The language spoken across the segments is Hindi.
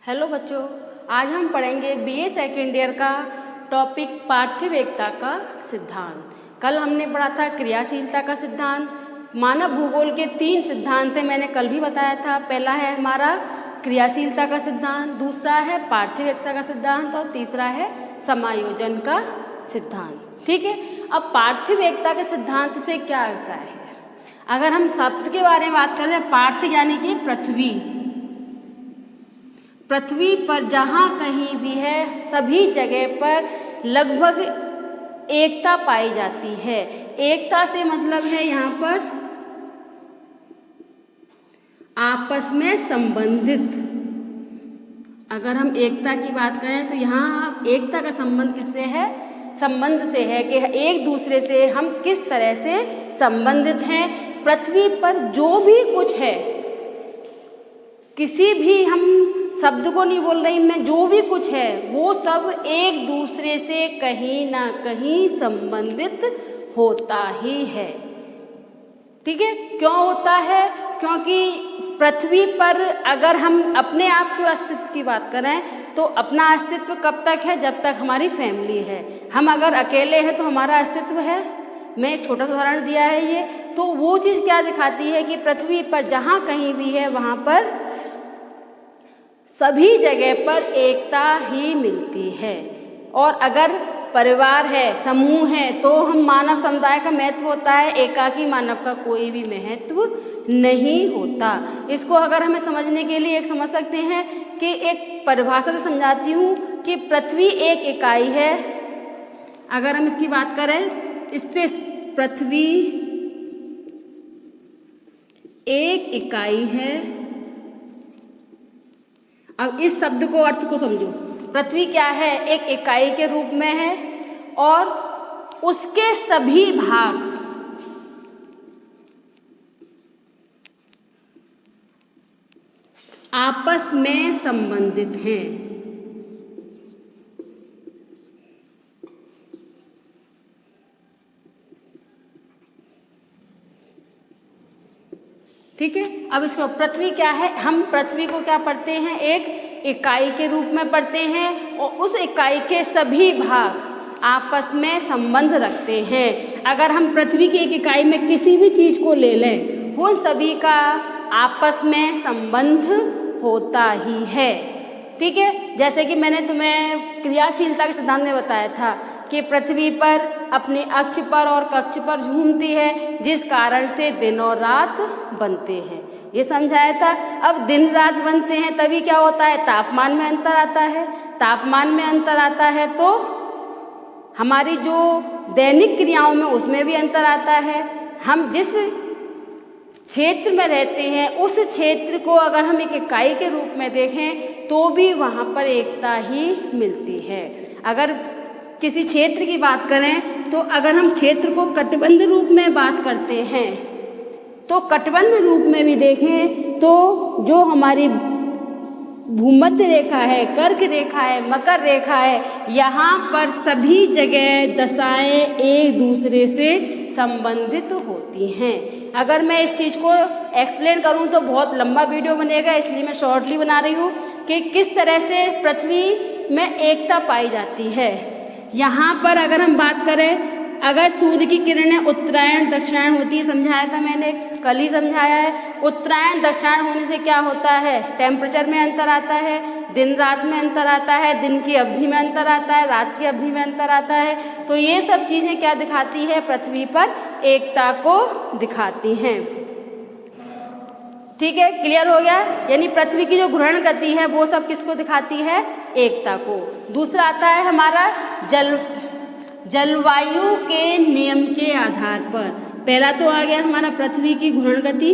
हेलो बच्चों, आज हम पढ़ेंगे बीए सेकेंड ईयर का टॉपिक पार्थिव एकता का सिद्धांत। कल हमने पढ़ा था क्रियाशीलता का सिद्धांत। मानव भूगोल के 3 सिद्धांत हैं, मैंने कल भी बताया था। पहला है हमारा क्रियाशीलता का सिद्धांत, दूसरा है पार्थिव एकता का सिद्धांत और तीसरा है समायोजन का सिद्धांत। ठीक है, अब पार्थिव एकता के सिद्धांत से क्या अभिप्राय है? अगर हम शब्द के बारे में बात करें, पार्थिव यानी कि पृथ्वी पर जहाँ कहीं भी है सभी जगह पर लगभग एकता पाई जाती है। एकता से मतलब है यहाँ पर आपस में संबंधित। अगर हम एकता की बात करें तो यहाँ एकता का संबंध किससे है? संबंध से है कि एक दूसरे से हम किस तरह से संबंधित हैं। पृथ्वी पर जो भी कुछ है, किसी भी हम शब्द को नहीं बोल रही मैं, जो भी कुछ है वो सब एक दूसरे से कहीं ना कहीं संबंधित होता ही है। ठीक है, क्यों होता है? क्योंकि पृथ्वी पर अगर हम अपने आप के अस्तित्व की बात करें तो अपना अस्तित्व कब तक है? जब तक हमारी फैमिली है। हम अगर अकेले हैं तो हमारा अस्तित्व है? मैं एक छोटा सा उदाहरण दिया है ये। तो वो चीज़ क्या दिखाती है कि पृथ्वी पर जहाँ कहीं भी है वहाँ पर सभी जगह पर एकता ही मिलती है। और अगर परिवार है, समूह है, तो हम मानव समुदाय का महत्व होता है, एकाकी मानव का कोई भी महत्व नहीं होता। इसको अगर हमें समझने के लिए एक समझ सकते हैं कि एक परिभाषा से समझाती हूँ कि पृथ्वी एक इकाई है। अगर हम इसकी बात करें, इससे पृथ्वी एक इकाई है। अब इस शब्द को अर्थ को समझो। पृथ्वी क्या है? एक इकाई के रूप में है और उसके सभी भाग आपस में संबंधित हैं। ठीक है, अब इसको पृथ्वी क्या है? हम पृथ्वी को क्या पढ़ते हैं? एक इकाई के रूप में पढ़ते हैं और उस इकाई के सभी भाग आपस में संबंध रखते हैं। अगर हम पृथ्वी की एक इकाई में किसी भी चीज़ को ले लें, उन सभी का आपस में संबंध होता ही है। ठीक है, जैसे कि मैंने तुम्हें क्रियाशीलता के सिद्धांत में बताया था कि पृथ्वी पर अपने अक्ष पर और कक्ष पर घूमती है, जिस कारण से दिन और रात बनते हैं। ये समझाया था। अब दिन रात बनते हैं तभी क्या होता है? तापमान में अंतर आता है। तापमान में अंतर आता है तो हमारी जो दैनिक क्रियाओं में उसमें भी अंतर आता है। हम जिस क्षेत्र में रहते हैं उस क्षेत्र को अगर हम एक इकाई के रूप में देखें तो भी वहाँ पर एकता ही मिलती है। अगर किसी क्षेत्र की बात करें तो अगर हम क्षेत्र को कटिबंध रूप में बात करते हैं तो कटिबंध रूप में भी देखें तो जो हमारी भूमध्य रेखा है, कर्क रेखा है, मकर रेखा है, यहाँ पर सभी जगह दशाएं एक दूसरे से संबंधित होती हैं। अगर मैं इस चीज़ को एक्सप्लेन करूँ तो बहुत लंबा वीडियो बनेगा, इसलिए मैं शॉर्टली बना रही हूँ कि किस तरह से पृथ्वी में एकता पाई जाती है। यहाँ पर अगर हम बात करें, अगर सूर्य की किरणें उत्तरायण दक्षिणायन होती है, समझाया था मैंने, कल ही समझाया है। उत्तरायण दक्षिणायन होने से क्या होता है? टेम्परेचर में अंतर आता है, दिन रात में अंतर आता है, दिन की अवधि में अंतर आता है, रात की अवधि में अंतर आता है। तो ये सब चीज़ें क्या दिखाती है? पृथ्वी पर एकता को दिखाती हैं। ठीक है, क्लियर हो गया? यानी पृथ्वी की जो घूर्णन गति है वो सब किसको दिखाती है? एकता को। दूसरा आता है हमारा जलवायु के नियम के आधार पर। पहला तो आ गया हमारा पृथ्वी की घूर्णन गति।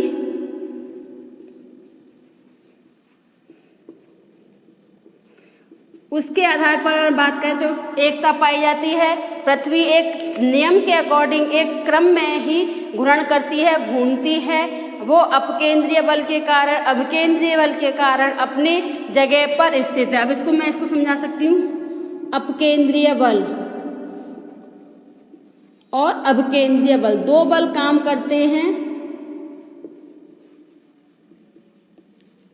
उसके आधार पर अगर बात करें तो एकता पाई जाती है। पृथ्वी एक नियम के अकॉर्डिंग एक क्रम में ही घूर्णन करती है, घूमती है। वो अपकेंद्रीय बल के कारण, अभिकेंद्रीय बल के कारण अपनी जगह पर स्थित है। अब इसको समझा सकती हूँ। अपकेंद्रीय बल और अभिकेंद्रीय बल, 2 बल काम करते हैं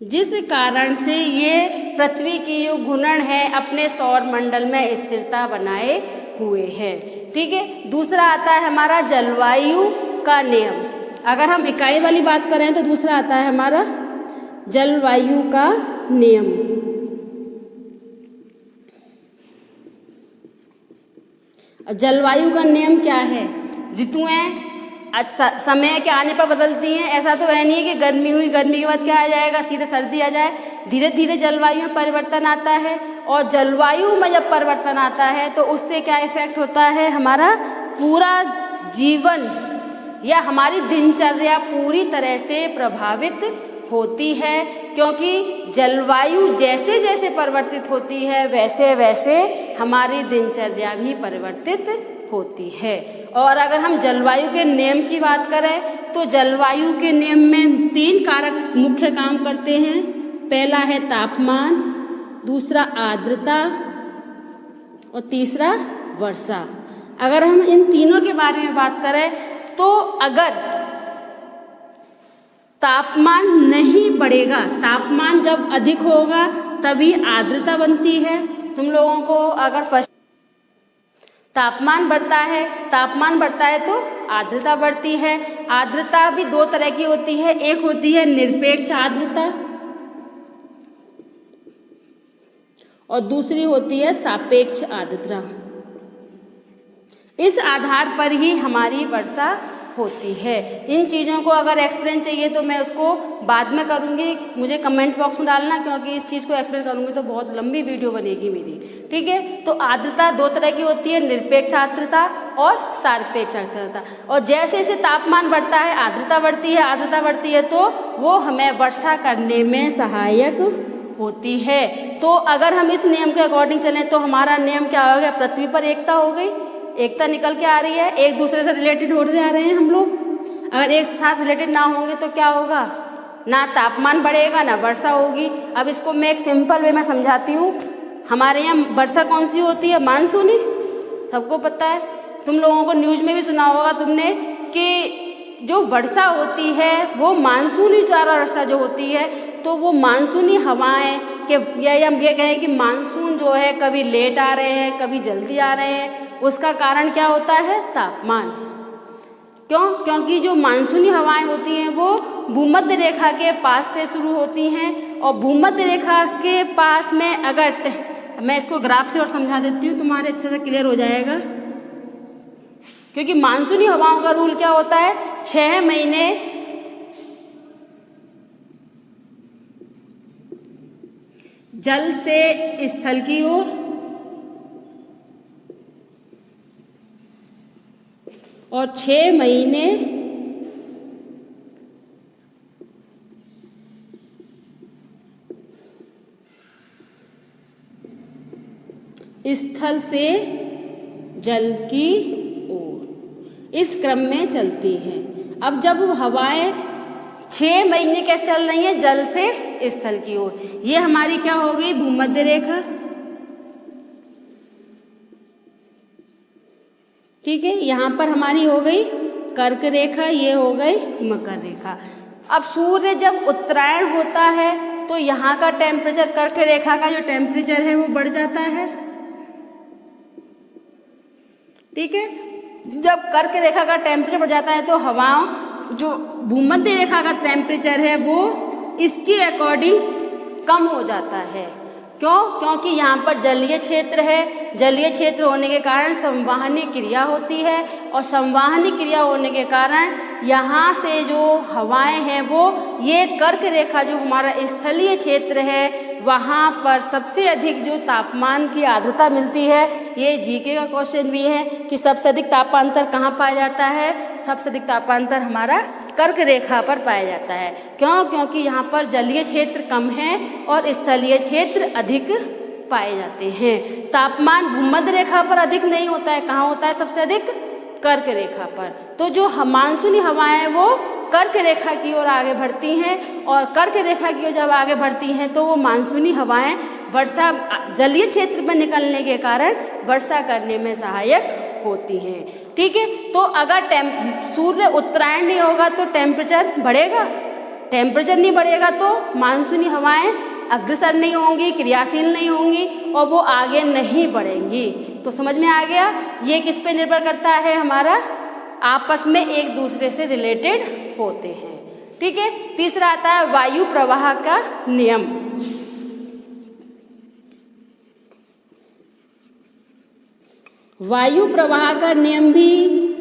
जिस कारण से ये पृथ्वी की जो घूर्णन है अपने सौर मंडल में स्थिरता बनाए हुए है। ठीक है, दूसरा आता है हमारा जलवायु का नियम। अगर हम इकाई वाली बात करें तो दूसरा आता है हमारा जलवायु का नियम। जलवायु का नियम क्या है? ऋतुएं समय के आने पर बदलती हैं। ऐसा तो है नहीं है कि गर्मी हुई, गर्मी के बाद क्या आ जाएगा, सीधे सर्दी आ जाए। धीरे धीरे जलवायु में परिवर्तन आता है, और जलवायु में जब परिवर्तन आता है तो उससे क्या इफेक्ट होता है, हमारा पूरा जीवन या हमारी दिनचर्या पूरी तरह से प्रभावित होती है। क्योंकि जलवायु जैसे जैसे परिवर्तित होती है वैसे वैसे हमारी दिनचर्या भी परिवर्तित होती है। और अगर हम जलवायु के नियम की बात करें तो जलवायु के नियम में 3 कारक मुख्य काम करते हैं। पहला है तापमान, दूसरा आर्द्रता और तीसरा वर्षा। अगर हम इन तीनों के बारे में बात करें तो अगर तापमान नहीं बढ़ेगा, तापमान जब अधिक होगा तभी आर्द्रता बनती है। तुम लोगों को अगर फर्स्ट तापमान बढ़ता है तो आर्द्रता बढ़ती है। आर्द्रता भी 2 तरह की होती है, एक होती है निरपेक्ष आर्द्रता और दूसरी होती है सापेक्ष आर्द्रता। इस आधार पर ही हमारी वर्षा होती है। इन चीज़ों को अगर एक्सप्लेन चाहिए तो मैं उसको बाद में करूँगी, मुझे कमेंट बॉक्स में डालना, क्योंकि इस चीज़ को एक्सप्लेन करूँगी तो बहुत लंबी वीडियो बनेगी मेरी। ठीक है, तो आर्द्रता 2 तरह की होती है, निरपेक्ष आर्द्रता और सापेक्ष आर्द्रता। और जैसे जैसे तापमान बढ़ता है आर्द्रता बढ़ती है तो वो हमें वर्षा करने में सहायक होती है। तो अगर हम इस नियम के अकॉर्डिंग चलें तो हमारा नियम क्या हो गया, पृथ्वी पर एकता हो गई, एकता निकल के आ रही है, एक दूसरे से रिलेटेड होते जा रहे हैं हम लोग। अगर एक साथ रिलेटेड ना होंगे तो क्या होगा, ना तापमान बढ़ेगा ना वर्षा होगी। अब इसको मैं एक सिंपल वे में समझाती हूँ। हमारे यहाँ वर्षा कौन सी होती है, मानसूनी, सबको पता है। तुम लोगों को न्यूज़ में भी सुना होगा तुमने कि जो वर्षा होती है वो मानसूनी द्वारा वर्षा जो होती है तो वो मानसूनी हवाएं कि या हम ये कहें कि मानसून जो है कभी लेट आ रहे हैं कभी जल्दी आ रहे हैं, उसका कारण क्या होता है, तापमान। क्यों? क्योंकि जो मानसूनी हवाएं होती हैं वो भूमध्य रेखा के पास से शुरू होती हैं, और भूमध्य रेखा के पास में अगर मैं इसको ग्राफ से और समझा देती हूँ तुम्हारे अच्छे से क्लियर हो जाएगा। क्योंकि मानसूनी हवाओं का रूल क्या होता है, 6 महीने जल से स्थल की ओर और 6 महीने स्थल से जल की ओर, इस क्रम में चलती हैं। अब जब हवाएं 6 महीने कैसे चल रही हैं, जल से स्थल की ओर, ये हमारी क्या हो गई, भूमध्य रेखा। ठीक है, यहाँ पर हमारी हो गई कर्क रेखा, ये हो गई मकर रेखा। अब सूर्य जब उत्तरायण होता है तो यहाँ का टेम्परेचर, कर्क रेखा का जो टेम्परेचर है वो बढ़ जाता है। ठीक है, जब कर्क रेखा का टेम्परेचर बढ़ जाता है तो हवाओं जो भूमध्य रेखा का टेम्परेचर है वो इसके अकॉर्डिंग कम हो जाता है। क्यों? क्योंकि यहाँ पर जलीय क्षेत्र है, जलीय क्षेत्र होने के कारण संवाहनीय क्रिया होती है, और संवाहनीय क्रिया होने के कारण यहाँ से जो हवाएं हैं वो ये कर्क रेखा जो हमारा स्थलीय क्षेत्र है वहाँ पर सबसे अधिक जो तापमान की आर्द्रता मिलती है। ये जीके का क्वेश्चन भी है कि सबसे अधिक तापांतर कहाँ पाया जाता है, सबसे अधिक तापांतर हमारा कर्क रेखा पर पाया जाता है। क्यों? क्योंकि यहाँ पर जलीय क्षेत्र कम है और स्थलीय क्षेत्र अधिक पाए जाते हैं। तापमान भूमध्य रेखा पर अधिक नहीं होता है, कहाँ होता है सबसे अधिक, कर्क रेखा पर। तो जो मानसूनी हवाएं हैं वो कर्क रेखा की ओर आगे बढ़ती हैं, और कर्क रेखा की ओर जब आगे बढ़ती हैं तो वो मानसूनी हवाएं वर्षा जलीय क्षेत्र में निकलने के कारण वर्षा करने में सहायक होती हैं। ठीक है, तो अगर सूर्य उत्तरायण नहीं होगा तो टेम्परेचर बढ़ेगा, टेम्परेचर नहीं बढ़ेगा तो मानसूनी हवाएं अग्रसर नहीं होंगी, क्रियाशील नहीं होंगी और वो आगे नहीं बढ़ेंगी। तो समझ में आ गया, ये किस पे निर्भर करता है, हमारा आपस में एक दूसरे से रिलेटेड होते हैं। ठीक है, तीसरा आता है वायु प्रवाह का नियम। वायु प्रवाह का नियम भी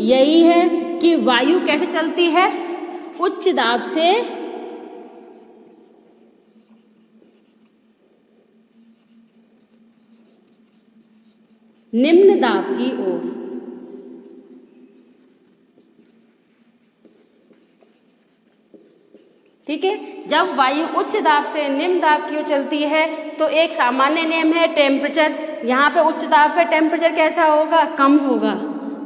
यही है कि वायु कैसे चलती है, उच्च दाब से निम्न दाब की ओर। ठीक है, जब वायु उच्च दाब से निम्न दाब की ओर चलती है तो एक सामान्य नियम है टेम्परेचर, यहाँ पे उच्च दाब पे टेम्परेचर कैसा होगा, कम होगा।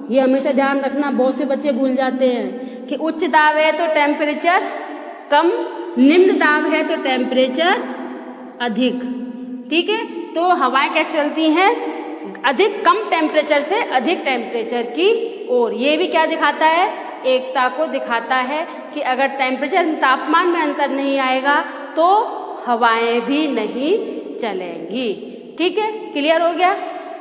ये हमेशा ध्यान रखना, बहुत से बच्चे भूल जाते हैं कि उच्च दाब है तो टेम्परेचर कम, निम्न दाब है तो टेम्परेचर अधिक। ठीक है, तो हवाएं कैसे चलती हैं, अधिक कम टेम्परेचर से अधिक टेम्परेचर की ओर। ये भी क्या दिखाता है, एकता को दिखाता है कि अगर टेम्परेचर तापमान में अंतर नहीं आएगा तो हवाएं भी नहीं चलेंगी। ठीक है, क्लियर हो गया।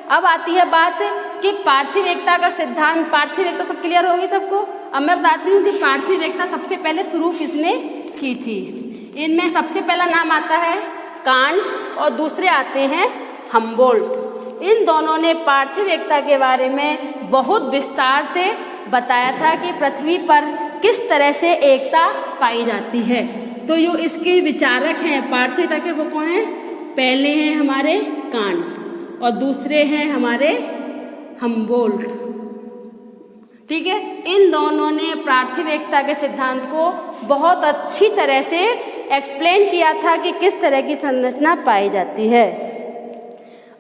अब आती है बात कि पार्थिव एकता का सिद्धांत। पार्थिव एकता सब क्लियर होगी सबको। अब मैं बताती हूँ कि पार्थिव एकता सबसे पहले शुरू किसने की थी। इनमें सबसे पहला नाम आता है कांट और दूसरे आते हैं हम्बोल्ट। इन दोनों ने पार्थिव एकता के बारे में बहुत विस्तार से बताया था कि पृथ्वी पर किस तरह से एकता पाई जाती है। तो जो इसके विचारक हैं पार्थिव एकता के, वो कौन है, पहले हैं हमारे कांट और दूसरे हैं हमारे हम्बोल्ट। ठीक है, इन दोनों ने पार्थिव एकता के सिद्धांत को बहुत अच्छी तरह से एक्सप्लेन किया था कि किस तरह की संरचना पाई जाती है।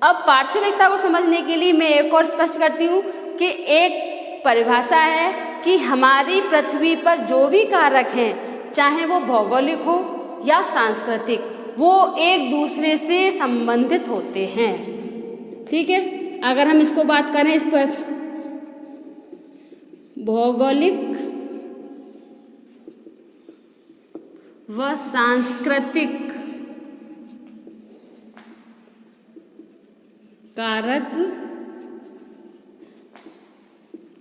अब पार्थिव एकता को समझने के लिए मैं एक और स्पष्ट करती हूँ कि एक परिभाषा है कि हमारी पृथ्वी पर जो भी कारक हैं, चाहे वो भौगोलिक हो या सांस्कृतिक, वो एक दूसरे से संबंधित होते हैं। ठीक है, अगर हम इसको बात करें, इस पर भौगोलिक व सांस्कृतिक कारक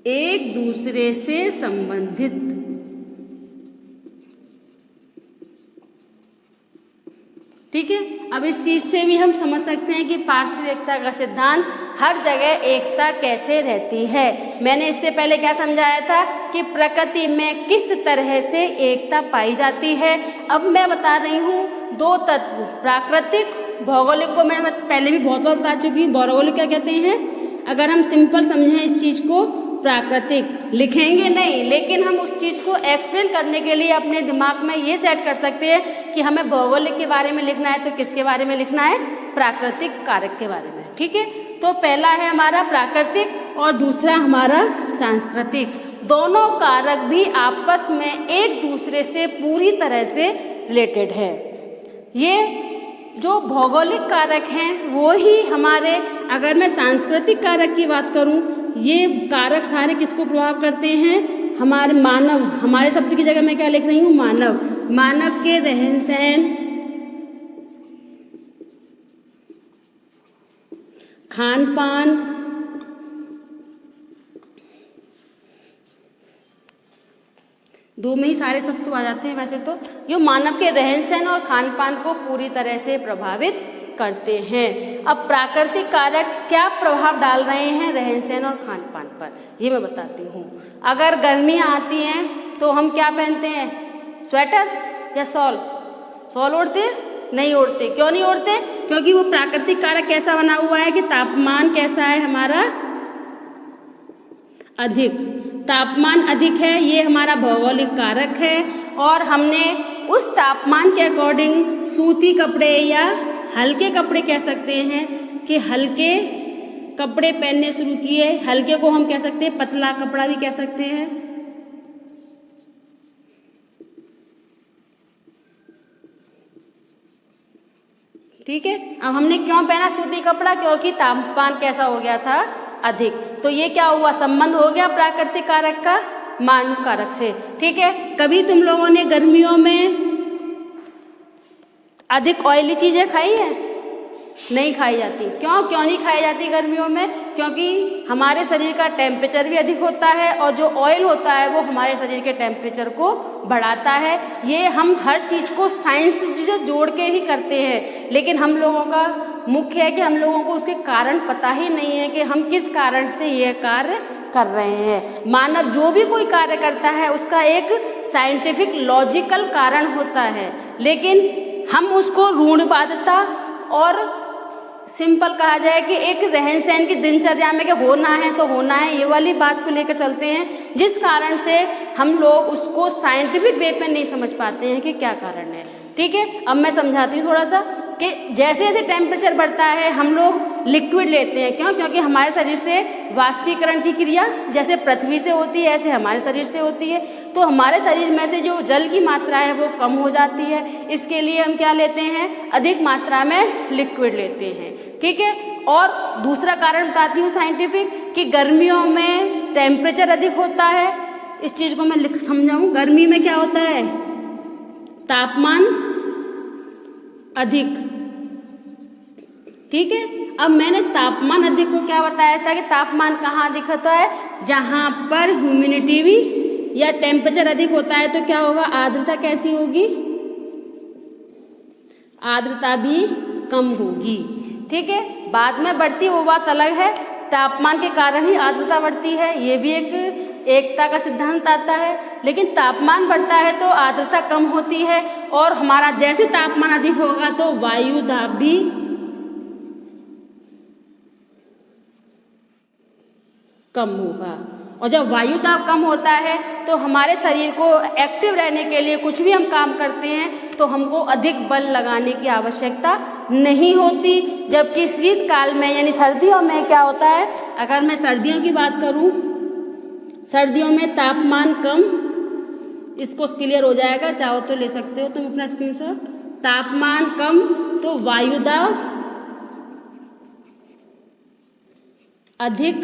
एक दूसरे से संबंधित। ठीक है, अब इस चीज से भी हम समझ सकते हैं कि पार्थिव एकता का सिद्धांत हर जगह एकता कैसे रहती है। मैंने इससे पहले क्या समझाया था कि प्रकृति में किस तरह से एकता पाई जाती है। अब मैं बता रही हूँ दो तत्व, प्राकृतिक, भौगोलिक को मैं पहले भी बहुत बार बता चुकी हूँ। भौगोलिक क्या कहते हैं, अगर हम सिंपल समझें इस चीज को, प्राकृतिक लिखेंगे नहीं, लेकिन हम उस चीज़ को एक्सप्लेन करने के लिए अपने दिमाग में ये सेट कर सकते हैं कि हमें भौगोलिक के बारे में लिखना है तो किसके बारे में लिखना है, प्राकृतिक कारक के बारे में। ठीक है, तो पहला है हमारा प्राकृतिक और दूसरा हमारा सांस्कृतिक। दोनों कारक भी आपस में एक दूसरे से पूरी तरह से रिलेटेड है। ये जो भौगोलिक कारक हैं वो ही हमारे, अगर मैं सांस्कृतिक कारक की बात करूं, ये कारक सारे किसको प्रभाव करते हैं, हमारे मानव, हमारे शब्द की जगह मैं क्या लिख रही हूँ, मानव, मानव के रहन सहन, खान पान, दो में ही सारे शब्द तो आ जाते हैं वैसे तो, जो मानव के रहन सहन और खान पान को पूरी तरह से प्रभावित करते हैं। अब प्राकृतिक कारक क्या प्रभाव डाल रहे हैं रहन सहन और खान पान पर, ये मैं बताती हूँ। अगर गर्मियाँ आती हैं तो हम क्या पहनते हैं, स्वेटर या शॉल? शॉल ओढ़ते हैं? नहीं ओढ़ते। क्यों नहीं ओढ़ते? क्योंकि वो प्राकृतिक कारक कैसा बना हुआ है कि तापमान कैसा है हमारा, अधिक। तापमान अधिक है, ये हमारा भौगोलिक कारक है, और हमने उस तापमान के अकॉर्डिंग सूती कपड़े या हल्के कपड़े कह सकते हैं कि हल्के कपड़े पहनने शुरू किए। हल्के को हम कह सकते हैं पतला कपड़ा भी कह सकते हैं। ठीक है, अब हमने क्यों पहना सूती कपड़ा, क्योंकि तापमान कैसा हो गया था, अधिक। तो ये क्या हुआ, संबंध हो गया प्राकृतिक कारक का मानव कारक से। ठीक है, कभी तुम लोगों ने गर्मियों में अधिक ऑयली चीज़ें खाई है? नहीं खाई जाती। क्यों नहीं खाई जाती गर्मियों में? क्योंकि हमारे शरीर का टेम्परेचर भी अधिक होता है और जो ऑयल होता है वो हमारे शरीर के टेम्परेचर को बढ़ाता है। ये हम हर चीज़ को साइंस से जोड़ के ही करते हैं, लेकिन हम लोगों का मुख्य है कि हम लोगों को उसके कारण पता ही नहीं है कि हम किस कारण से ये कार्य कर रहे हैं। मानव जो भी कोई कार्य करता है उसका एक साइंटिफिक लॉजिकल कारण होता है, लेकिन हम उसको रूढ़िवादिता और सिंपल कहा जाए कि एक रहन सहन की दिनचर्या में कि होना है तो होना है, ये वाली बात को लेकर चलते हैं, जिस कारण से हम लोग उसको साइंटिफिक वे पे नहीं समझ पाते हैं कि क्या कारण है। ठीक है, अब मैं समझाती हूँ थोड़ा सा कि जैसे जैसे टेम्परेचर बढ़ता है हम लोग लिक्विड लेते हैं। क्यों? क्योंकि हमारे शरीर से वाष्पीकरण की क्रिया जैसे पृथ्वी से होती है ऐसे हमारे शरीर से होती है, तो हमारे शरीर में से जो जल की मात्रा है वो कम हो जाती है। इसके लिए हम क्या लेते हैं? अधिक मात्रा में लिक्विड लेते हैं। ठीक है, और दूसरा कारण बताती हूँ साइंटिफिक कि गर्मियों में टेम्परेचर अधिक होता है। इस चीज़ को मैं समझाऊँ। गर्मी में क्या होता है? तापमान अधिक। ठीक है, अब मैंने तापमान अधिक को क्या बताया था कि तापमान कहाँ अधिक होता है? जहाँ पर ह्यूमिडिटी भी या टेम्परेचर अधिक होता है तो क्या होगा? आर्द्रता कैसी होगी? आर्द्रता भी कम होगी। ठीक है, बाद में बढ़ती वो बात अलग है, तापमान के कारण ही आर्द्रता बढ़ती है, ये भी एक एकता का सिद्धांत आता है। लेकिन तापमान बढ़ता है तो आर्द्रता कम होती है, और हमारा जैसे तापमान अधिक होगा तो वायु दाब भी कम होगा। और जब वायु दाब कम होता है तो हमारे शरीर को एक्टिव रहने के लिए कुछ भी हम काम करते हैं तो हमको अधिक बल लगाने की आवश्यकता नहीं होती। जबकि शीतकाल में यानी सर्दियों में क्या होता है? अगर मैं सर्दियों की बात करूं, सर्दियों में तापमान कम, इसको क्लियर हो जाएगा, चाहो तो ले सकते हो तुम अपना स्क्रीनशॉट। तापमान कम तो वायु दाब अधिक,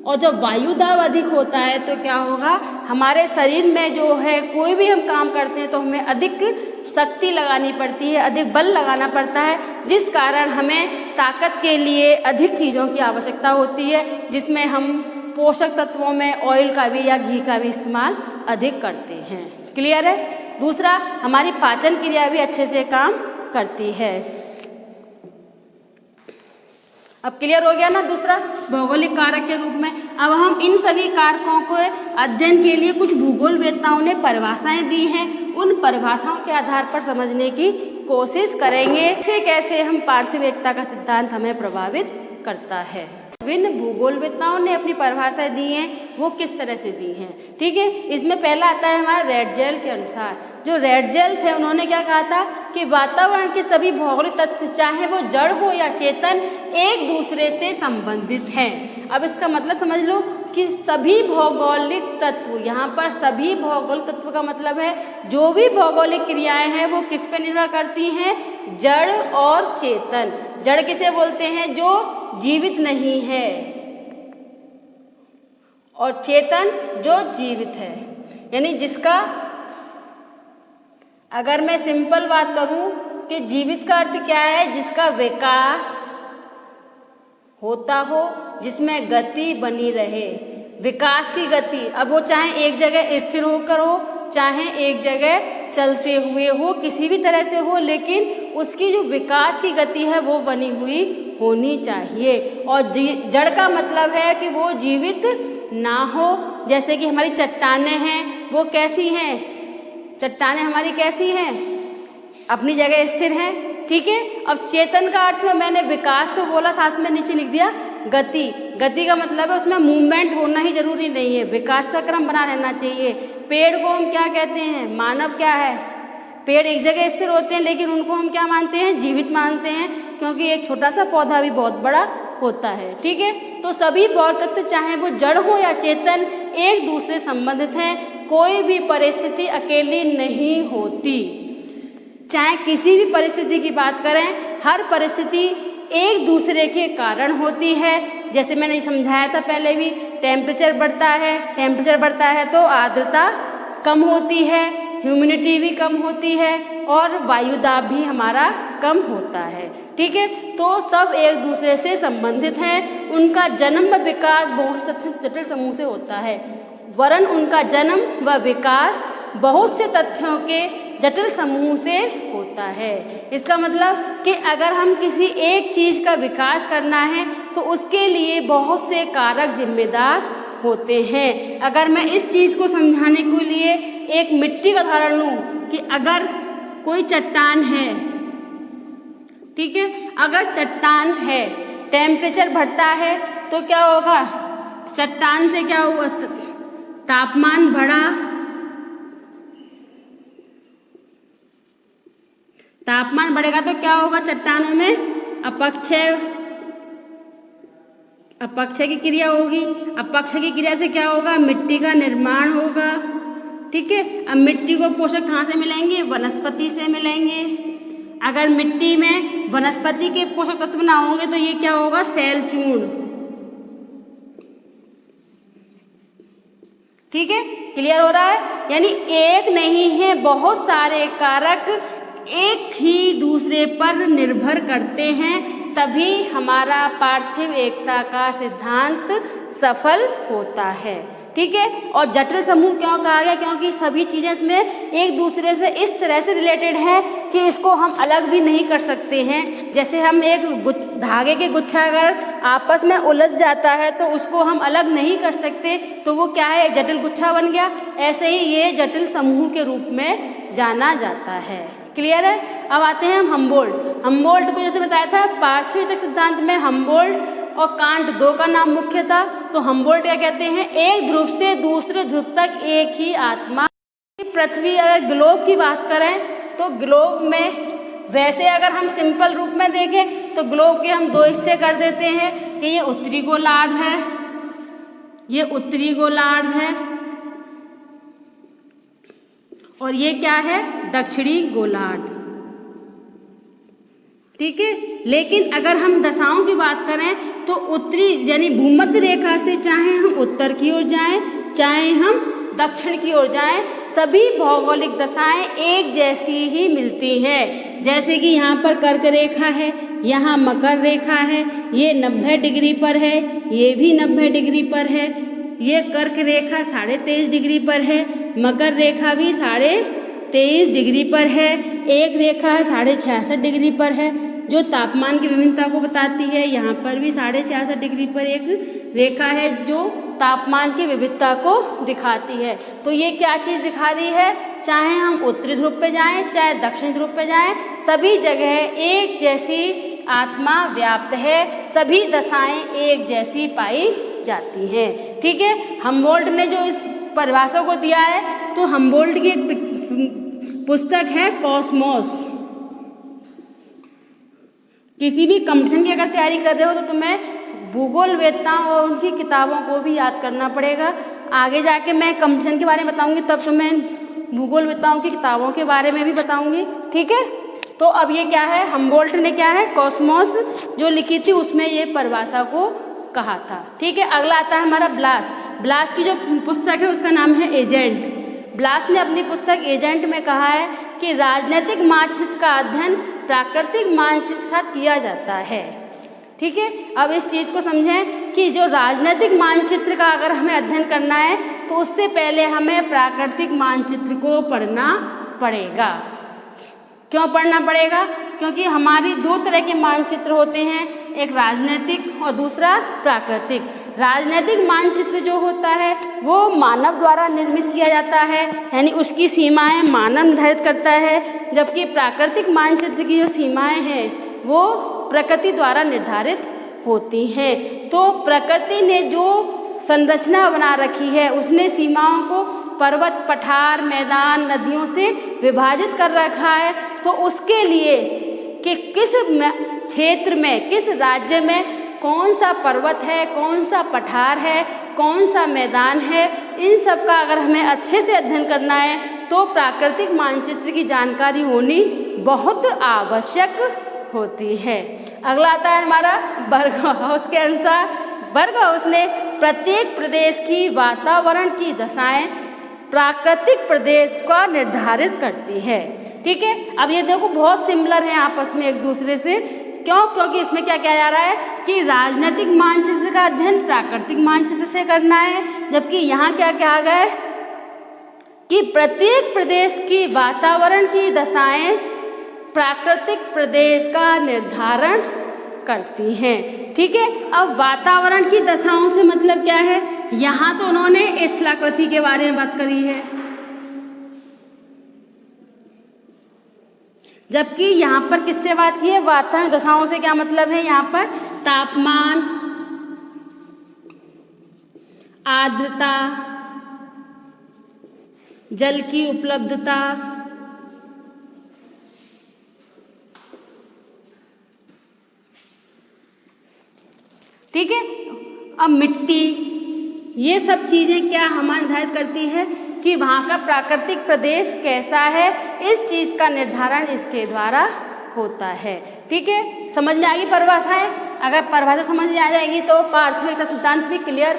और जब वायु दाब अधिक होता है तो क्या होगा? हमारे शरीर में जो है कोई भी हम काम करते हैं तो हमें अधिक शक्ति लगानी पड़ती है, अधिक बल लगाना पड़ता है, जिस कारण हमें ताकत के लिए अधिक चीज़ों की आवश्यकता होती है, जिसमें हम पोषक तत्वों में ऑयल का भी या घी का भी इस्तेमाल अधिक करते हैं। क्लियर है? दूसरा, हमारी पाचन क्रिया भी अच्छे से काम करती है। अब क्लियर हो गया ना दूसरा भौगोलिक कारक के रूप में। अब हम इन सभी कारकों को अध्ययन के लिए कुछ भूगोलवेत्ताओं ने परिभाषाएं दी हैं, उन परिभाषाओं के आधार पर समझने की कोशिश करेंगे कैसे हम पार्थिव एकता का सिद्धांत हमें प्रभावित करता है। विभिन्न भूगोलवेत्ताओं ने अपनी परिभाषाएं दी हैं, वो किस तरह से दी हैं। ठीक है, इसमें पहला आता है हमारा रेडजेल के अनुसार। जो रेडजेल थे उन्होंने क्या कहा था कि वातावरण के सभी भौगोलिक तत्व चाहे वो जड़ हो या चेतन एक दूसरे से संबंधित हैं। अब इसका मतलब समझ लो कि सभी भौगोलिक तत्व, यहाँ पर सभी भौगोलिक तत्व का मतलब है जो भी भौगोलिक क्रियाएं हैं वो किस पे निर्भर करती हैं? जड़ और चेतन। जड़ किसे बोलते हैं? जो जीवित नहीं है, और चेतन जो जीवित है, यानी जिसका, अगर मैं सिंपल बात करूं कि जीवित का अर्थ क्या है? जिसका विकास होता हो, जिसमें गति बनी रहे, विकास की गति। अब वो चाहे एक जगह स्थिर होकर हो, चाहे एक जगह चलते हुए हो, किसी भी तरह से हो, लेकिन उसकी जो विकास की गति है वो बनी हुई होनी चाहिए। और जड़ का मतलब है कि वो जीवित ना हो। जैसे कि हमारी चट्टानें हैं, वो कैसी हैं? चट्टानें हमारी कैसी हैं? अपनी जगह स्थिर हैं। ठीक है, अब चेतन का अर्थ में मैंने विकास तो बोला, साथ में नीचे लिख दिया गति। गति का मतलब है उसमें मूवमेंट होना ही जरूरी नहीं है, विकास का क्रम बना रहना चाहिए। पेड़ को हम क्या कहते हैं? मानव क्या है? पेड़ एक जगह स्थिर होते हैं, लेकिन उनको हम क्या मानते हैं? जीवित मानते हैं, क्योंकि एक छोटा सा पौधा भी बहुत बड़ा होता है। ठीक है, तो सभी भौतिक तत्व चाहे वो जड़ हो या चेतन एक दूसरे संबंधित हैं। कोई भी परिस्थिति अकेली नहीं होती। चाहे किसी भी परिस्थिति की बात करें, हर परिस्थिति एक दूसरे के कारण होती है। जैसे मैंने समझाया था पहले भी, टेम्परेचर बढ़ता है तो आर्द्रता कम होती है, ह्यूमिडिटी भी कम होती है, और वायु दाब भी हमारा कम होता है। ठीक है, तो सब एक दूसरे से संबंधित हैं। उनका जन्म व विकास बहुत से जटिल समूह से होता है, वरन उनका जन्म व विकास बहुत से तथ्यों के जटिल समूह से होता है। इसका मतलब कि अगर हम किसी एक चीज़ का विकास करना है तो उसके लिए बहुत से कारक जिम्मेदार होते हैं। अगर मैं इस चीज़ को समझाने के लिए एक मिट्टी का उदाहरण लूँ कि अगर कोई चट्टान है, ठीक है, अगर चट्टान है, टेम्परेचर बढ़ता है तो क्या होगा, चट्टान से क्या हुआ, तापमान बढ़ा, तापमान बढ़ेगा तो क्या होगा, चट्टानों में अपक्षय की क्रिया होगी। अपक्षय की क्रिया से क्या होगा, मिट्टी का निर्माण होगा। ठीक है, अब मिट्टी को पोषक कहाँ से मिलेंगे, वनस्पति से मिलेंगे। अगर मिट्टी में वनस्पति के पोषक तत्व ना होंगे तो ये क्या होगा, शैल चूर्ण। ठीक है, क्लियर हो रहा है। यानी एक नहीं है, बहुत सारे कारक एक ही दूसरे पर निर्भर करते हैं, तभी हमारा पार्थिव एकता का सिद्धांत सफल होता है। ठीक है, और जटिल समूह क्यों कहा गया, क्योंकि सभी चीज़ें इसमें एक दूसरे से इस तरह से रिलेटेड है कि इसको हम अलग भी नहीं कर सकते हैं। जैसे हम एक धागे के गुच्छा अगर आपस में उलझ जाता है तो उसको हम अलग नहीं कर सकते, तो वो क्या है, जटिल गुच्छा बन गया। ऐसे ही ये जटिल समूह के रूप में जाना जाता है। क्लियर है। अब आते हैं हम हमबोल्ट को जैसे बताया था, पार्थिव एकता सिद्धांत में हमबोल्ट और कांट दो का नाम मुख्य था। तो हमबोल्ट क्या कहते हैं, एक ध्रुव से दूसरे ध्रुव तक एक ही आत्मा। पृथ्वी, अगर ग्लोब की बात करें तो ग्लोब में वैसे अगर हम सिंपल रूप में देखें तो ग्लोब के हम दो हिस्से कर देते हैं कि ये उत्तरी गोलार्ध है, ये उत्तरी गोलार्ध है, और ये क्या है, दक्षिणी गोलार्ध। ठीक है, लेकिन अगर हम दशाओं की बात करें तो उत्तरी यानी भूमध्य रेखा से चाहे हम उत्तर की ओर जाएं, चाहे हम दक्षिण की ओर जाएं, सभी भौगोलिक दशाएं एक जैसी ही मिलती हैं। जैसे कि यहाँ पर कर्क रेखा है, यहाँ मकर रेखा है, ये 90 डिग्री पर है, ये भी 90 डिग्री पर है, ये कर्क रेखा 23.5 डिग्री पर है, मकर रेखा भी 23.5 डिग्री पर है, एक रेखा 66.5 डिग्री पर है जो तापमान की विभिन्नता को बताती है। यहाँ पर भी 66.5 डिग्री पर एक रेखा है जो तापमान की विविधता को दिखाती है। तो ये क्या चीज़ दिखा रही है, चाहे हम उत्तरी ध्रुव पे जाएं, चाहे दक्षिणी ध्रुव पे जाएं, सभी जगह एक जैसी आत्मा व्याप्त है, सभी दशाएं एक जैसी पाई जाती हैं। ठीक है, हमबोल्ट ने जो इस परिभाषा को दिया है, तो हमबोल्ट की एक पुस्तक है कॉस्मोस। किसी भी कंपटीशन की अगर तैयारी कर रहे हो तो तुम्हें भूगोल वेत्ताओं और उनकी किताबों को भी याद करना पड़ेगा। आगे जाके मैं कंपटीशन के बारे में बताऊंगी, तब तो मैं भूगोल वेत्ताओं की किताबों के बारे में भी बताऊंगी। ठीक है, तो अब ये क्या है, हमबोल्ट ने क्या है, कॉस्मोस जो लिखी थी उसमें ये परिभाषा को कहा था। ठीक है, अगला आता है हमारा ब्लास की जो पुस्तक है उसका नाम है एजेंट। ब्लास ने अपनी पुस्तक एजेंट में कहा है कि राजनीतिक मानचित्र का अध्ययन प्राकृतिक मानचित्र के साथ किया जाता है। ठीक है, अब इस चीज़ को समझें कि जो राजनीतिक मानचित्र का अगर हमें अध्ययन करना है तो उससे पहले हमें प्राकृतिक मानचित्र को पढ़ना पड़ेगा। क्यों पढ़ना पड़ेगा, क्योंकि हमारी दो तरह के मानचित्र होते हैं, एक राजनीतिक और दूसरा प्राकृतिक। राजनीतिक मानचित्र जो होता है वो मानव द्वारा निर्मित किया जाता है, यानी उसकी सीमाएं मानव निर्धारित करता है, जबकि प्राकृतिक मानचित्र की जो सीमाएं हैं वो प्रकृति द्वारा निर्धारित होती हैं। तो प्रकृति ने जो संरचना बना रखी है उसने सीमाओं को पर्वत, पठार, मैदान, नदियों से विभाजित कर रखा है। तो उसके लिए कि किस क्षेत्र में, किस राज्य में कौन सा पर्वत है, कौन सा पठार है, कौन सा मैदान है, इन सब का अगर हमें अच्छे से अध्ययन करना है तो प्राकृतिक मानचित्र की जानकारी होनी बहुत आवश्यक होती है। अगला आता है हमारा बर्गहाउस के अनुसार। बर्गहाउस ने प्रत्येक प्रदेश की वातावरण की दशाएं प्राकृतिक प्रदेश का निर्धारित करती है। ठीक है, अब ये देखो बहुत सिमिलर है आपस में एक दूसरे से। क्यों? क्योंकि इसमें क्या किया जा रहा है कि राजनीतिक मानचित्र का अध्ययन प्राकृतिक मानचित्र से करना है, जबकि यहाँ क्या कहा गया है कि प्रत्येक प्रदेश की वातावरण की दशाएं प्राकृतिक प्रदेश का निर्धारण करती हैं। ठीक है, अब वातावरण की दशाओं से मतलब क्या है? यहाँ तो उन्होंने स्थलाकृति के बारे में बात करी है, जबकि यहाँ पर किससे बात की है? वातावरण दशाओं से क्या मतलब है? यहाँ पर तापमान, आर्द्रता, जल की उपलब्धता, ठीक है। अब मिट्टी, ये सब चीज़ें क्या हमारा निर्धारित करती है कि वहाँ का प्राकृतिक प्रदेश कैसा है। इस चीज़ का निर्धारण इसके द्वारा होता है। ठीक है, समझ में आ गई परिभाषाएं? अगर परिभाषा समझ में आ जाएगी तो पारस्परिकता सिद्धांत भी क्लियर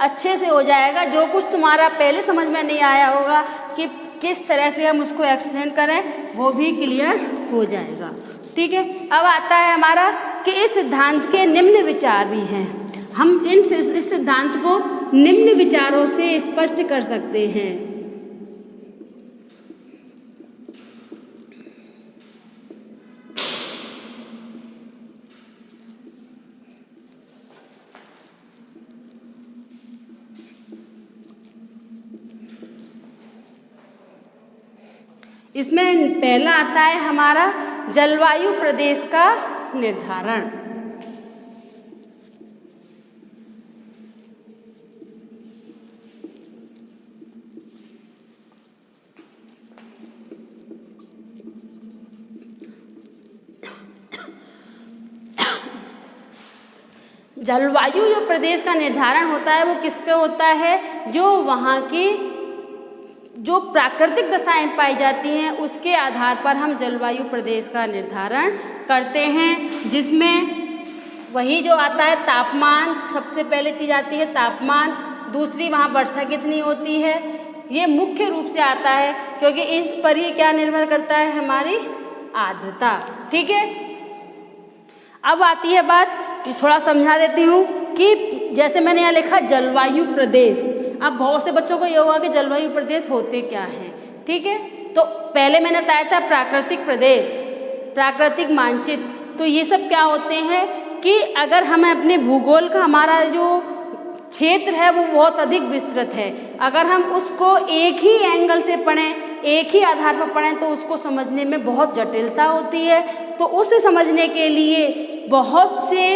अच्छे से हो जाएगा। जो कुछ तुम्हारा पहले समझ में नहीं आया होगा कि किस तरह से हम उसको एक्सप्लेन करें, वो भी क्लियर हो जाएगा। ठीक है, अब आता है हमारा कि इस सिद्धांत के निम्न विचार भी हैं। हम इस सिद्धांत को निम्न विचारों से स्पष्ट कर सकते हैं। इसमें पहला आता है हमारा जलवायु प्रदेश का निर्धारण। जलवायु जो प्रदेश का निर्धारण होता है वो किस पे होता है? जो वहाँ की जो प्राकृतिक दशाएं पाई जाती हैं उसके आधार पर हम जलवायु प्रदेश का निर्धारण करते हैं, जिसमें वही जो आता है तापमान, सबसे पहले चीज़ आती है तापमान, दूसरी वहाँ वर्षा कितनी होती है, ये मुख्य रूप से आता है क्योंकि इस पर ही क्या निर्भर करता है? हमारी आर्द्रता। ठीक है, अब आती है बात, थोड़ा समझा देती हूँ कि जैसे मैंने यहाँ लिखा जलवायु प्रदेश। अब बहुत से बच्चों को ये होगा कि जलवायु प्रदेश होते क्या हैं। ठीक है, तो पहले मैंने बताया था प्राकृतिक प्रदेश, प्राकृतिक मानचित्र। तो ये सब क्या होते हैं कि अगर हमें अपने भूगोल का हमारा जो क्षेत्र है वो बहुत अधिक विस्तृत है, अगर हम उसको एक ही एंगल से पढ़ें, एक ही आधार पर पढ़ें तो उसको समझने में बहुत जटिलता होती है। तो उसे समझने के लिए बहुत से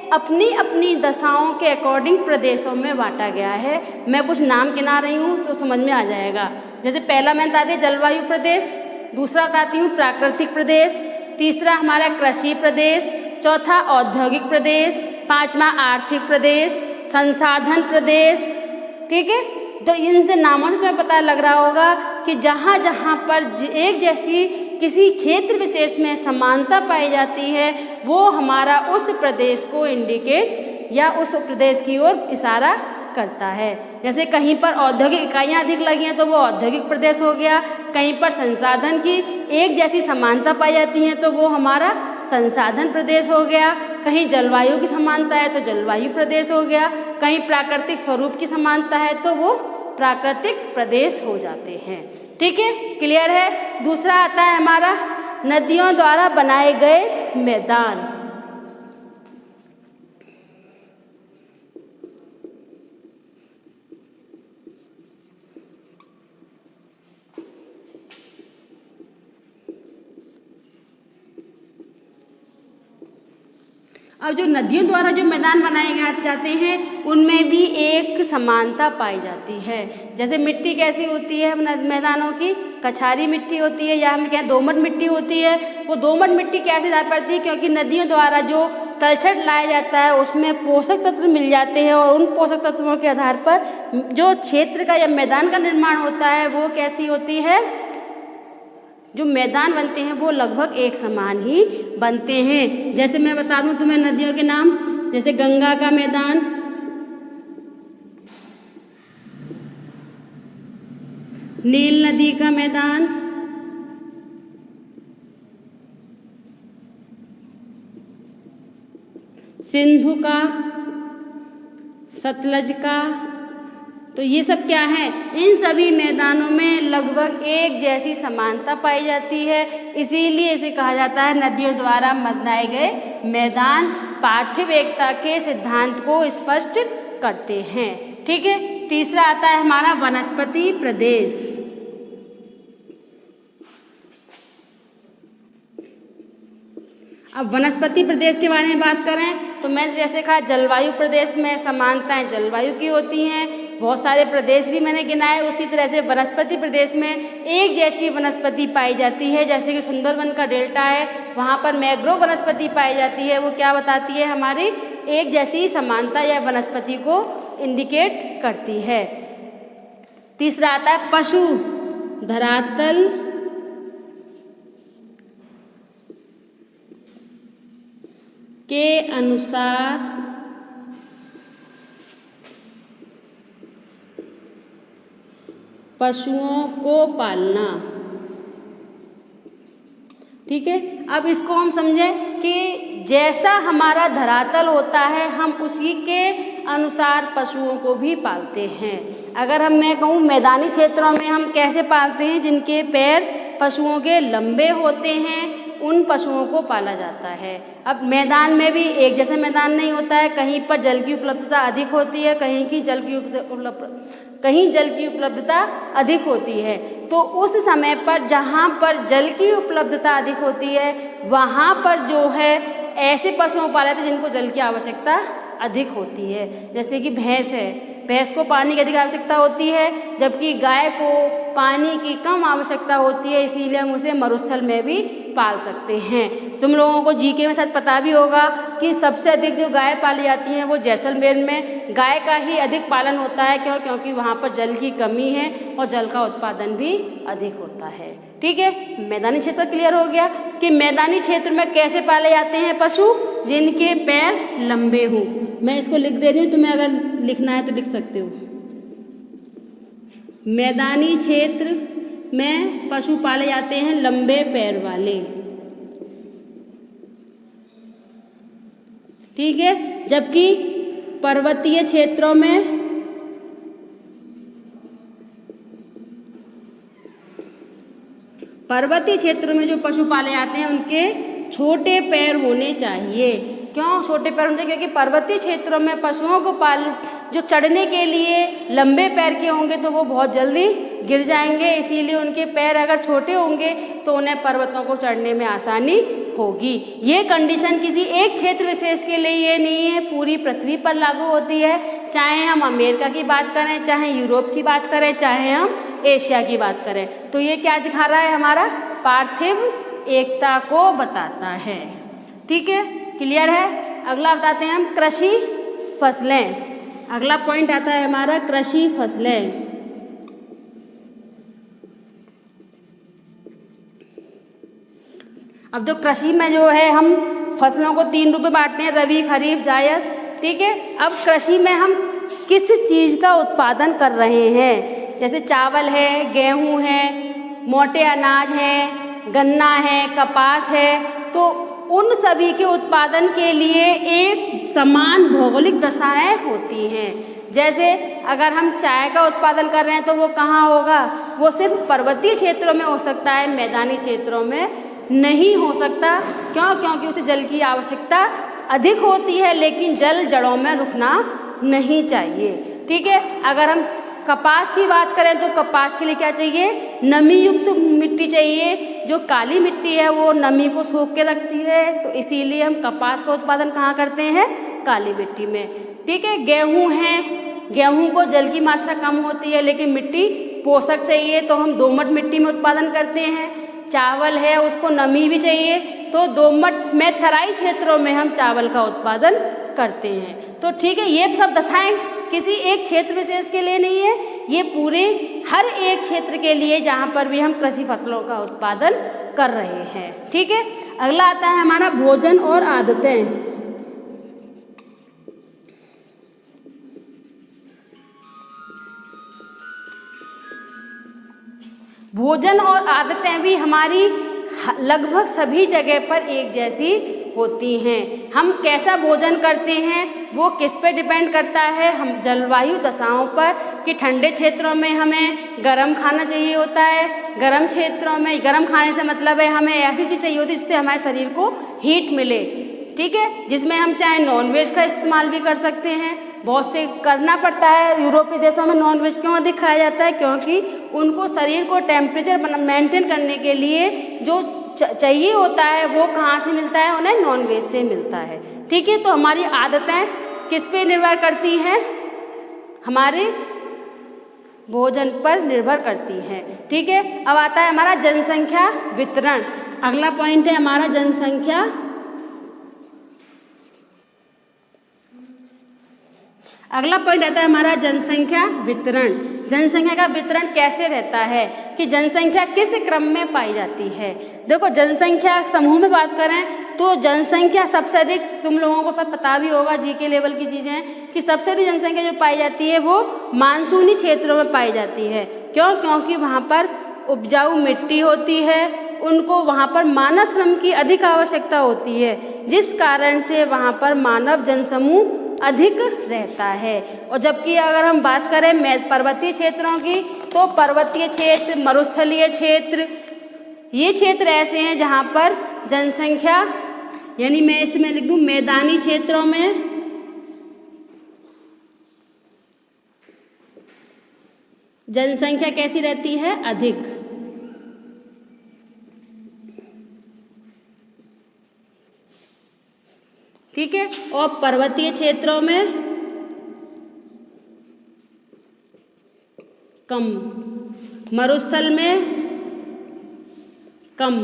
अपनी अपनी दशाओं के अकॉर्डिंग प्रदेशों में बांटा गया है। मैं कुछ नाम गिना रही हूँ तो समझ में आ जाएगा। जैसे पहला मैं बताती हूँ जलवायु प्रदेश, दूसरा बताती हूँ प्राकृतिक प्रदेश, तीसरा हमारा कृषि प्रदेश, चौथा औद्योगिक प्रदेश, पांचवा आर्थिक प्रदेश, संसाधन प्रदेश। ठीक है, तो इनसे नामों से तुम्हें पता लग रहा होगा कि जहाँ जहाँ पर एक जैसी किसी क्षेत्र विशेष में समानता पाई जाती है वो हमारा उस प्रदेश को इंडिकेट या उस प्रदेश की ओर इशारा करता है। जैसे कहीं पर औद्योगिक इकाइयाँ अधिक लगी हैं तो वो औद्योगिक प्रदेश हो गया, कहीं पर संसाधन की एक जैसी समानता पाई जाती है तो वो हमारा संसाधन प्रदेश हो गया, कहीं जलवायु की समानता है तो जलवायु प्रदेश हो गया, कहीं प्राकृतिक स्वरूप की समानता है तो वो प्राकृतिक प्रदेश हो जाते हैं। ठीक है, क्लियर है। दूसरा आता है हमारा नदियों द्वारा बनाए गए मैदान। अब जो नदियों द्वारा जो मैदान बनाए जाते हैं उनमें भी एक समानता पाई जाती है। जैसे मिट्टी कैसी होती है मैदानों की? कछारी मिट्टी होती है या हम कहें दोमट मिट्टी होती है। वो दोमट मिट्टी कैसे आधार पड़ती है? क्योंकि नदियों द्वारा जो तलछट लाया जाता है उसमें पोषक तत्व मिल जाते हैं और उन पोषक तत्वों के आधार पर जो क्षेत्र का या मैदान का निर्माण होता है वो कैसी होती है? जो मैदान बनते हैं वो लगभग एक समान ही बनते हैं। जैसे मैं बता दूं तुम्हें नदियों के नाम, जैसे गंगा का मैदान, नील नदी का मैदान, सिंधु का, सतलज का। तो ये सब क्या है, इन सभी मैदानों में लगभग एक जैसी समानता पाई जाती है, इसीलिए इसे कहा जाता है नदियों द्वारा बनाए गए मैदान पार्थिव एकता के सिद्धांत को स्पष्ट करते हैं। ठीक है, तीसरा आता है हमारा वनस्पति प्रदेश। अब वनस्पति प्रदेश के बारे में बात करें तो मैं जैसे कहा जलवायु प्रदेश में समानताएं जलवायु की होती हैं, बहुत सारे प्रदेश भी मैंने गिनाए। उसी तरह से वनस्पति प्रदेश में एक जैसी वनस्पति पाई जाती है, जैसे कि सुंदरवन का डेल्टा है, वहाँ पर मैंग्रोव वनस्पति पाई जाती है। वो क्या बताती है, हमारी एक जैसी समानता या वनस्पति को इंडिकेट करती है। तीसरा आता है पशु, धरातल के अनुसार पशुओं को पालना। ठीक है, अब इसको हम समझें कि जैसा हमारा धरातल होता है हम उसी के अनुसार पशुओं को भी पालते हैं। अगर मैं कहूँ मैदानी क्षेत्रों में हम कैसे पालते हैं, जिनके पैर पशुओं के लंबे होते हैं उन पशुओं को पाला जाता है। अब मैदान में भी एक जैसा मैदान नहीं होता है, कहीं पर जल की उपलब्धता अधिक होती है, कहीं जल की उपलब्धता अधिक होती है। तो उस समय पर जहाँ पर जल की उपलब्धता अधिक होती है वहाँ पर जो है ऐसे पशुओं को पाला जाता है जिनको जल की आवश्यकता अधिक होती है। जैसे कि भैंस है, भैंस को पानी की अधिक आवश्यकता होती है, जबकि गाय को पानी की कम आवश्यकता होती है, इसीलिए हम उसे मरुस्थल में भी पाल सकते हैं। तुम लोगों को जीके में शायद पता भी होगा कि सबसे अधिक जो गाय पाली जाती हैं वो जैसलमेर में गाय का ही अधिक पालन होता है। क्यों? क्योंकि वहाँ पर जल की कमी है और जल का उत्पादन भी अधिक होता है। ठीक है, मैदानी क्षेत्र क्लियर हो गया कि मैदानी क्षेत्र में कैसे पाले जाते हैं पशु, जिनके पैर लंबे हों। मैं इसको लिख दे रही हूँ, तुम्हें अगर लिखना है तो लिख सकते हो। मैदानी क्षेत्र में पशु पाले जाते हैं लंबे पैर वाले। ठीक है, जबकि पर्वतीय क्षेत्रों में जो पशु पाले जाते हैं उनके छोटे पैर होने चाहिए। क्यों छोटे पैर होने चाहिए? क्योंकि पर्वतीय क्षेत्रों में पशुओं को जो चढ़ने के लिए लंबे पैर के होंगे तो वो बहुत जल्दी गिर जाएंगे, इसीलिए उनके पैर अगर छोटे होंगे तो उन्हें पर्वतों को चढ़ने में आसानी होगी। ये कंडीशन किसी एक क्षेत्र विशेष के लिए ये नहीं है, पूरी पृथ्वी पर लागू होती है। चाहे हम अमेरिका की बात करें, चाहे यूरोप की बात करें, चाहे हम एशिया की बात करें। तो ये क्या दिखा रहा है, हमारा पार्थिव एकता को बताता है। ठीक है, क्लियर है। अगला बताते हैं हम कृषि फसलें। अगला पॉइंट आता है हमारा कृषि फसलें। अब जो कृषि में जो है हम फसलों को 3 रूप में बांटते हैं, रबी, खरीफ, जायद। ठीक है, अब कृषि में हम किस चीज़ का उत्पादन कर रहे हैं, जैसे चावल है, गेहूं है, मोटे अनाज है, गन्ना है, कपास है, तो उन सभी के उत्पादन के लिए एक समान भौगोलिक दशाएं होती हैं। जैसे अगर हम चाय का उत्पादन कर रहे हैं तो वो कहाँ होगा, वो सिर्फ पर्वतीय क्षेत्रों में हो सकता है, मैदानी क्षेत्रों में नहीं हो सकता। क्यों? क्योंकि उसे जल की आवश्यकता अधिक होती है, लेकिन जल जड़ों में रुकना नहीं चाहिए। ठीक है, अगर हम कपास की बात करें तो कपास के लिए क्या चाहिए, नमी युक्त मिट्टी चाहिए। जो काली मिट्टी है वो नमी को सोख के रखती है, तो इसीलिए हम कपास का उत्पादन कहाँ करते हैं, काली मिट्टी में। ठीक है, गेहूँ है, गेहूँ को जल की मात्रा कम होती है लेकिन मिट्टी पोषक चाहिए, तो हम दोमट मिट्टी में उत्पादन करते हैं। चावल है, उसको नमी भी चाहिए, तो दोमट में तराई क्षेत्रों में हम चावल का उत्पादन करते हैं। तो ठीक है, ये सब दशाएं किसी एक क्षेत्र विशेष के लिए नहीं है, ये पूरे हर एक क्षेत्र के लिए जहाँ पर भी हम कृषि फसलों का उत्पादन कर रहे हैं। ठीक है, अगला आता है हमारा भोजन और आदतें। भोजन और आदतें भी हमारी लगभग सभी जगह पर एक जैसी होती हैं। हम कैसा भोजन करते हैं वो किस पे डिपेंड करता है, हम जलवायु दशाओं पर, कि ठंडे क्षेत्रों में हमें गर्म खाना चाहिए होता है, गर्म क्षेत्रों में गर्म खाने से मतलब है हमें ऐसी चीज़ चाहिए होती है जिससे हमारे शरीर को हीट मिले, ठीक है, जिसमें हम चाहे नॉनवेज का इस्तेमाल भी कर सकते हैं। बहुत से करना पड़ता है, यूरोपीय देशों में नॉनवेज क्यों अधिक खाया जाता है, क्योंकि उनको शरीर को टेम्परेचर मेंटेन करने के लिए जो चाहिए होता है वो कहाँ से मिलता है, उन्हें नॉनवेज से मिलता है, ठीक है। तो हमारी आदतें किस पे निर्भर करती हैं, हमारे भोजन पर निर्भर करती हैं, ठीक है। अब आता है हमारा जनसंख्या वितरण। अगला पॉइंट है हमारा जनसंख्या। अगला पॉइंट आता है हमारा जनसंख्या वितरण। जनसंख्या का वितरण कैसे रहता है, कि जनसंख्या किस क्रम में पाई जाती है। देखो, जनसंख्या समूह में बात करें तो जनसंख्या सबसे अधिक, तुम लोगों को पता भी होगा, जीके लेवल की चीज़ें हैं, कि सबसे अधिक जनसंख्या जो पाई जाती है वो मानसूनी क्षेत्रों में पाई जाती है। क्यों? क्योंकि वहाँ पर उपजाऊ मिट्टी होती है, उनको वहाँ पर मानव श्रम की अधिक आवश्यकता होती है, जिस कारण से वहाँ पर मानव जनसमूह अधिक रहता है। और जबकि अगर हम बात करें पर्वतीय क्षेत्रों की, तो पर्वतीय क्षेत्र, मरुस्थलीय क्षेत्र, ये क्षेत्र ऐसे हैं जहाँ पर जनसंख्या, यानी मैं इसमें लिख दूँ मैदानी क्षेत्रों में जनसंख्या कैसी रहती है, अधिक, ठीक है। और पर्वतीय क्षेत्रों में कम, मरुस्थल में कम,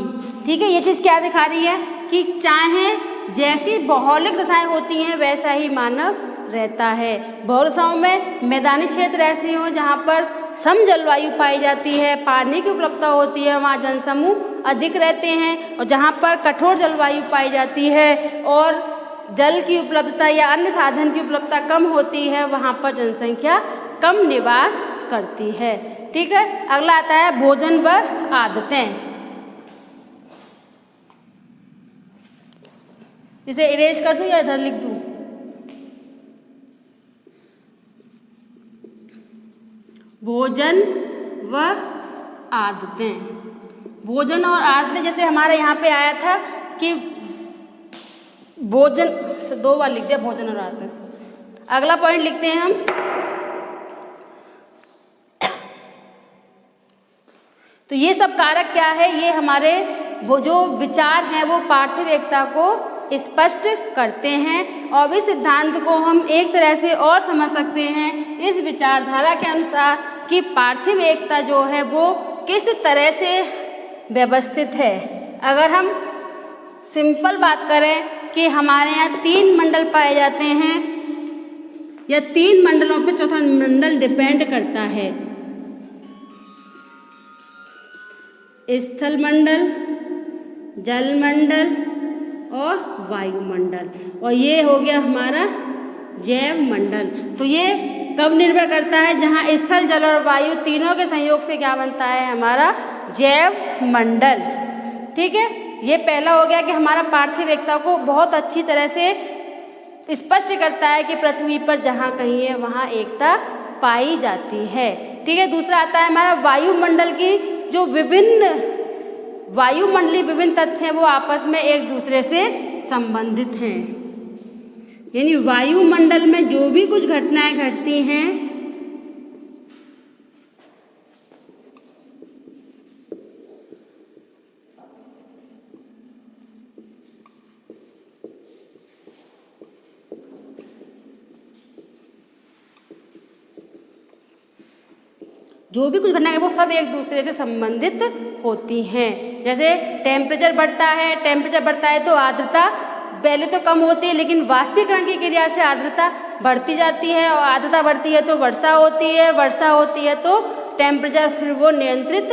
ठीक है। ये चीज़ क्या दिखा रही है कि चाहे जैसी भौगोलिक दशाएं होती हैं वैसा ही मानव रहता है। भौगोलिक दशाओं में मैदानी क्षेत्र ऐसे हों जहाँ पर सम जलवायु पाई जाती है, पानी की उपलब्धता होती है, वहाँ जनसमूह अधिक रहते हैं। और जहाँ पर कठोर जलवायु पाई जाती है और जल की उपलब्धता या अन्य साधन की उपलब्धता कम होती है, वहाँ पर जनसंख्या कम निवास करती है, ठीक है। अगला आता है भोजन व आदतें। इसे इरेज कर दूं या इधर लिख दूं? भोजन व आदतें। भोजन और आदतें, जैसे हमारे यहाँ पे आया था कि भोजन, 2 बार लिख दिया भोजन और आदतें। अगला पॉइंट लिखते हैं हम, तो ये सब कारक क्या है, ये हमारे वो जो विचार हैं वो पार्थिव एकता को स्पष्ट करते हैं। और इस सिद्धांत को हम एक तरह से और समझ सकते हैं इस विचारधारा के अनुसार कि पार्थिव एकता जो है वो किस तरह से व्यवस्थित है। अगर हम सिंपल बात करें कि हमारे यहाँ 3 मंडल पाए जाते हैं, या 3 मंडलों पे चौथा मंडल डिपेंड करता है, स्थल मंडल, जल मंडल और वायुमंडल, और ये हो गया हमारा जैव मंडल। तो ये कब निर्भर करता है, जहाँ स्थल, जल और वायु तीनों के संयोग से क्या बनता है, हमारा जैव मंडल, ठीक है। ये पहला हो गया कि हमारा पार्थिव एकता को बहुत अच्छी तरह से स्पष्ट करता है कि पृथ्वी पर जहाँ कहीं है वहाँ एकता पाई जाती है, ठीक है। दूसरा आता है हमारा वायुमंडल की, जो वायुमंडलीय विभिन्न तत्व हैं वो आपस में एक दूसरे से संबंधित हैं, यानी वायुमंडल में जो भी कुछ घटनाएं घटती हैं वो सब एक दूसरे से संबंधित होती हैं। जैसे टेम्परेचर बढ़ता है तो आर्द्रता पहले तो कम होती है, लेकिन वाष्पीकरण की क्रिया से आर्द्रता बढ़ती जाती है, और आर्द्रता बढ़ती है तो वर्षा होती है तो टेम्परेचर फिर वो नियंत्रित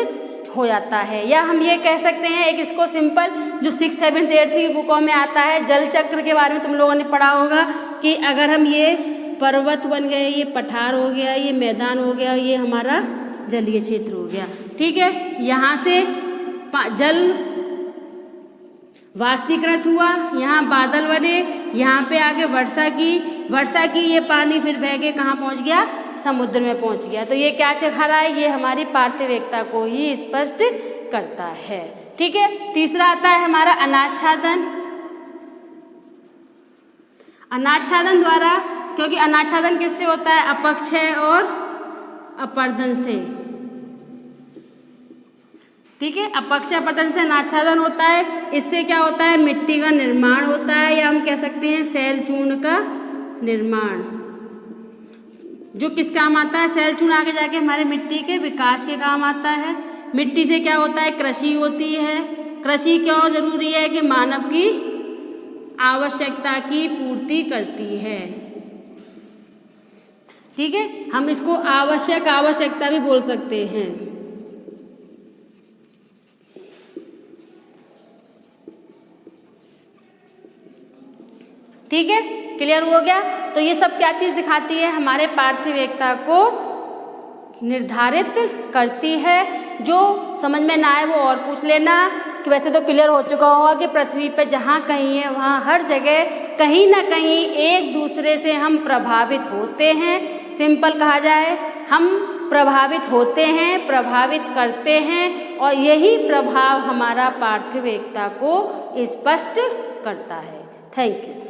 हो जाता है। या हम ये कह सकते हैं, एक इसको सिंपल जो 6, 7, 8 की बुकों में आता है, जल चक्र के बारे में तुम लोगों ने पढ़ा होगा कि अगर हम ये पर्वत बन गए, ये पठार हो गया, ये मैदान हो गया, ये हमारा जलीय क्षेत्र हो गया, ठीक है। यहाँ से जल वाष्पीकृत हुआ, यहाँ बादल बने, यहाँ पे आगे वर्षा की ये पानी फिर बह के कहाँ पहुँच गया, समुद्र में पहुँच गया। तो ये क्या दिखा रहा है, ये हमारी पार्थिव एकता को ही स्पष्ट करता है। ठीक है। तीसरा आता है हमारा अनाच्छादन। अनाच्छादन द्वारा, क्योंकि अनाच्छादन किससे होता है, अपक्षय और अपर्दन से। ठीक है। अपक्षय अपर्दन से अनाच्छादन होता है। इससे क्या होता है, मिट्टी का निर्माण होता है, या हम कह सकते हैं शैल चूर्ण का निर्माण, जो किस काम आता है, शैल चूर्ण आगे जाके हमारे मिट्टी के विकास के काम आता है। मिट्टी से क्या होता है, कृषि होती है। कृषि क्यों जरूरी है, कि मानव की आवश्यकता की पूर्ति करती है। ठीक है। हम इसको आवश्यकता भी बोल सकते हैं। ठीक है, क्लियर हो गया। तो ये सब क्या चीज़ दिखाती है, हमारे पार्थिव एकता को निर्धारित करती है। जो समझ में ना आए वो और पूछ लेना, कि वैसे तो क्लियर हो चुका होगा कि पृथ्वी पे जहाँ कहीं है वहाँ हर जगह कहीं ना कहीं एक दूसरे से हम प्रभावित होते हैं। सिंपल कहा जाए, हम प्रभावित होते हैं, प्रभावित करते हैं, और यही प्रभाव हमारा पार्थिव एकता को स्पष्ट करता है। Thank you.